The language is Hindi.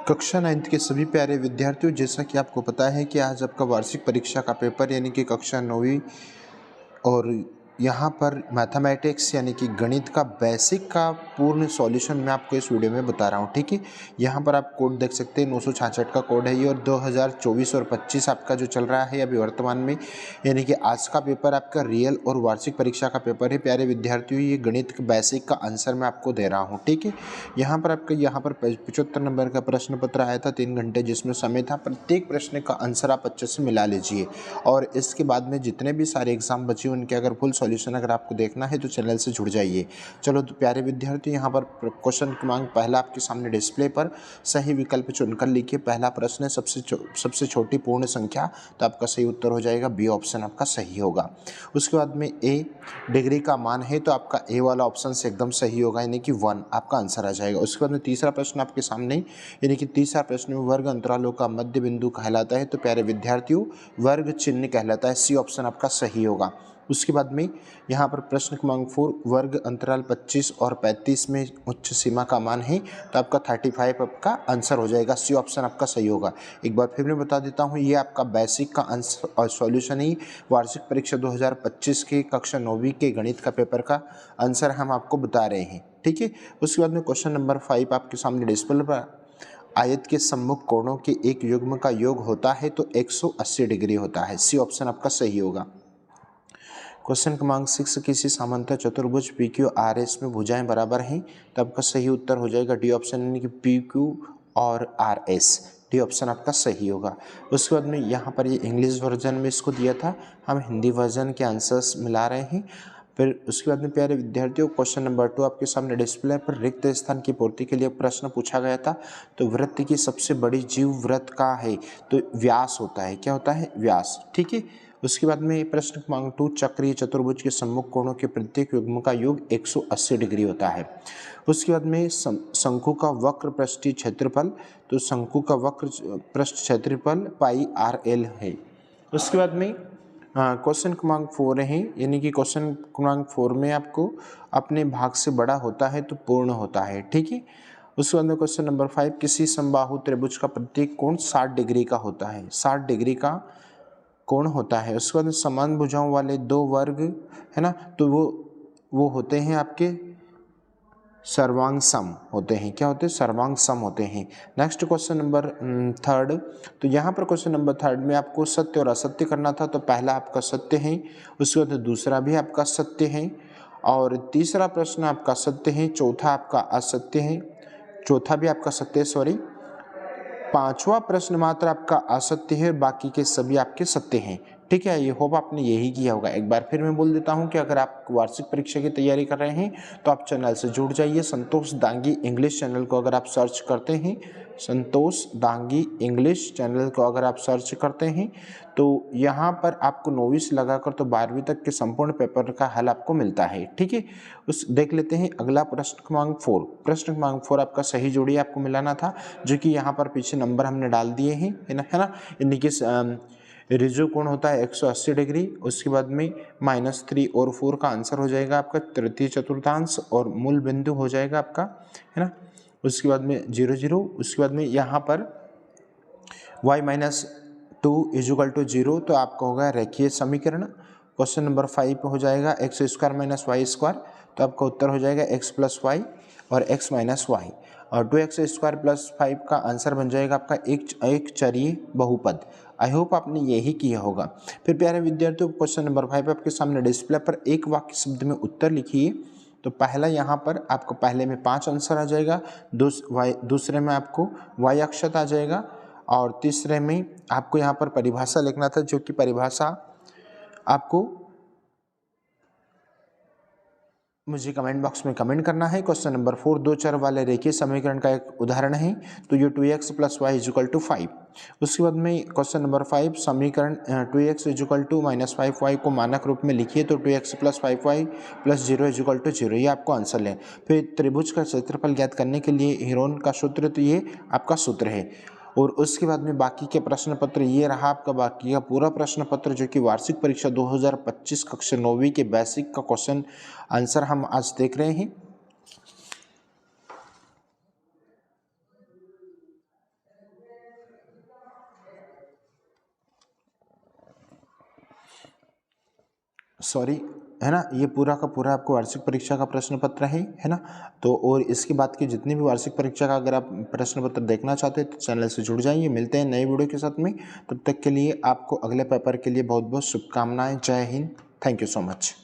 कक्षा 9th के सभी प्यारे विद्यार्थियों, जैसा कि आपको पता है कि आज आपका वार्षिक परीक्षा का पेपर यानी कि कक्षा 9वीं और यहाँ पर मैथमेटिक्स यानी कि गणित का बेसिक का पूर्ण सॉल्यूशन मैं आपको इस वीडियो में बता रहा हूँ। ठीक है, यहाँ पर आप कोड देख सकते हैं, 966 का कोड है ये, और 2024 और 25 आपका जो चल रहा है अभी वर्तमान में, यानी कि आज का पेपर आपका रियल और वार्षिक परीक्षा का पेपर है। प्यारे विद्यार्थियों, ये गणित का बेसिक का आंसर मैं आपको दे रहा हूँ। ठीक है, यहाँ पर आपका 75 नंबर का प्रश्न पत्र आया था, 3 घंटे जिसमें समय था। प्रत्येक प्रश्न का आंसर आप अच्छे से मिला लीजिए, और इसके बाद में जितने भी सारे एग्जाम बचे उनके अगर फुल सॉल्यूशन अगर आपको देखना है तो चैनल से जुड़ जाइए। चलो तो प्यारे विद्यार्थी, यहाँ पर क्वेश्चन क्रमांक पहला आपके सामने डिस्प्ले पर सही विकल्प चुनकर लिखिए। पहला प्रश्न है सबसे छोटी पूर्ण संख्या, तो आपका सही उत्तर हो जाएगा बी ऑप्शन आपका सही होगा। उसके बाद में ए डिग्री का मान है, तो आपका ए वाला ऑप्शन से एकदम सही होगा, यानी कि 1 आपका आंसर आ जाएगा। उसके बाद में तीसरा प्रश्न आपके सामने, यानी कि तीसरा प्रश्न में वर्ग अंतरालों का मध्य बिंदु कहलाता है, तो प्यारे विद्यार्थियों वर्ग चिन्ह कहलाता है, सी ऑप्शन आपका सही होगा। उसके बाद में यहाँ पर प्रश्न क्रमांक 4, वर्ग अंतराल 25 और 35 में उच्च सीमा का मान है, तो आपका 35 आपका आंसर हो जाएगा, सी ऑप्शन आपका सही होगा। एक बार फिर मैं बता देता हूँ, ये आपका बेसिक का आंसर और सॉल्यूशन ही वार्षिक परीक्षा 2025 के कक्षा 9वीं के गणित का पेपर का आंसर हम आपको बता रहे हैं। ठीक है, उसके बाद में क्वेश्चन नंबर 5 आपके सामने डिस्प्ले पर, आयत के सम्मुख कोणों के एक युग्म का योग होता है तो 180 डिग्री होता है, सी ऑप्शन आपका सही होगा। क्वेश्चन क्रमांक 6, किसी समांतर चतुर्भुज पी क्यू आर एस में भुजाएं बराबर हैं, तो आपका सही उत्तर हो जाएगा डी ऑप्शन, यानी कि पी क्यू और आर एस, डी ऑप्शन आपका सही होगा। उसके बाद में यहाँ पर ये इंग्लिश वर्जन में इसको दिया था, हम हिंदी वर्जन के आंसर्स मिला रहे हैं। फिर उसके बाद में प्यारे विद्यार्थियों, क्वेश्चन नंबर 2 आपके सामने डिस्प्ले पर, रिक्त स्थान की पूर्ति के लिए प्रश्न पूछा गया था, तो वृत्त की सबसे बड़ी जीव वृत्त का है, तो व्यास होता है, क्या होता है, व्यास। ठीक है, उसके बाद में प्रश्न क्रमांक 2, चक्रीय चतुर्भुज के सम्मुख कोणों के प्रत्येक युग्म का योग 180 डिग्री होता है। उसके बाद में शंकु का वक्र पृष्ठीय क्षेत्रफल, तो शंकु का वक्र पृष्ठ क्षेत्रफल पाई आर एल है। उसके बाद में क्वेश्चन क्रमांक 4 है, यानी कि क्वेश्चन क्रमांक 4 में आपको अपने भाग से बड़ा होता है तो पूर्ण होता है। ठीक है, उसके बाद में क्वेश्चन नंबर 5, किसी समबाहु त्रिभुज का प्रत्येक कोण 60 डिग्री का होता है, 60 डिग्री का कोण होता है। उसके बाद में समान भुजाओं वाले दो वर्ग है ना, तो वो होते हैं आपके सर्वांग सम होते हैं, क्या होते हैं, सर्वांग सम होते हैं। नेक्स्ट क्वेश्चन नंबर 3, तो यहाँ पर क्वेश्चन नंबर 3 में आपको सत्य और असत्य करना था, तो पहला आपका सत्य है, उसके बाद दूसरा भी आपका सत्य है, और तीसरा प्रश्न आपका सत्य है, चौथा आपका असत्य है, चौथा भी आपका सत्य है, सॉरी, पांचवा प्रश्न मात्र आपका असत्य है, बाकी के सभी आपके सत्य हैं। ठीक है, ये होप आपने यही किया होगा। एक बार फिर मैं बोल देता हूं कि अगर आप वार्षिक परीक्षा की तैयारी कर रहे हैं तो आप चैनल से जुड़ जाइए। संतोष दांगी इंग्लिश चैनल को अगर आप सर्च करते हैं, संतोष दांगी इंग्लिश चैनल को अगर आप सर्च करते हैं, तो यहाँ पर आपको 9वीं से लगाकर तो 12वीं तक के संपूर्ण पेपर का हल आपको मिलता है। ठीक है, उस देख लेते हैं अगला प्रश्न क्रमांक 4। प्रश्न क्रमांक 4 आपका सही जोड़ी आपको मिलाना था, जो कि यहाँ पर पीछे नंबर हमने डाल दिए हैं, है ना, यानी कि रिजु कोण होता है 180 डिग्री। उसके बाद में -3 और 4 का आंसर हो जाएगा आपका तृतीय चतुर्थांश, और मूल बिंदु हो जाएगा आपका, है ना। उसके बाद में 0 0, उसके बाद में यहाँ पर y - 2 = 0, तो आपका होगा रेखीय समीकरण। क्वेश्चन नंबर 5 पे हो जाएगा x² - y², तो आपका उत्तर हो जाएगा x + y और x - y, और 2x² + 5 का आंसर बन जाएगा आपका एक चरीय बहुपद। आई होप आपने यही किया होगा। फिर प्यारे विद्यार्थियों, क्वेश्चन नंबर 5 आपके सामने डिस्प्ले पर, एक वाक्य शब्द में उत्तर लिखिए। तो पहला यहाँ पर आपको पहले में 5 आंसर आ जाएगा, दूसरे में आपको y अक्षत आ जाएगा, और तीसरे में आपको यहाँ पर परिभाषा लिखना था, जो कि परिभाषा आपको मुझे कमेंट बॉक्स में कमेंट करना है। क्वेश्चन नंबर 4, दो चर वाले रेखीय समीकरण का एक उदाहरण है, तो ये 2x + y = 5। उसके बाद में क्वेश्चन नंबर 5, समीकरण 2x = -5y को मानक रूप में लिखिए, तो 2x + 5y + 0 = 0, ये आपको आंसर लें। फिर त्रिभुज का क्षेत्रफल ज्ञात करने के लिए हेरोन का सूत्र, तो ये आपका सूत्र है। और उसके बाद में बाकी के प्रश्न पत्र, ये रहा आपका बाकी का पूरा प्रश्न पत्र, जो कि वार्षिक परीक्षा 2025 कक्षा 9वीं के बेसिक का क्वेश्चन आंसर हम आज देख रहे हैं। सॉरी, है ना, ये पूरा का पूरा आपको वार्षिक परीक्षा का प्रश्न पत्र है ना। तो और इसके बाद की जितनी भी वार्षिक परीक्षा का अगर आप प्रश्न पत्र देखना चाहते हैं तो चैनल से जुड़ जाइए। मिलते हैं नए वीडियो के साथ में, तब तक के लिए आपको अगले पेपर के लिए बहुत बहुत शुभकामनाएं। जय Hind, thank you so much.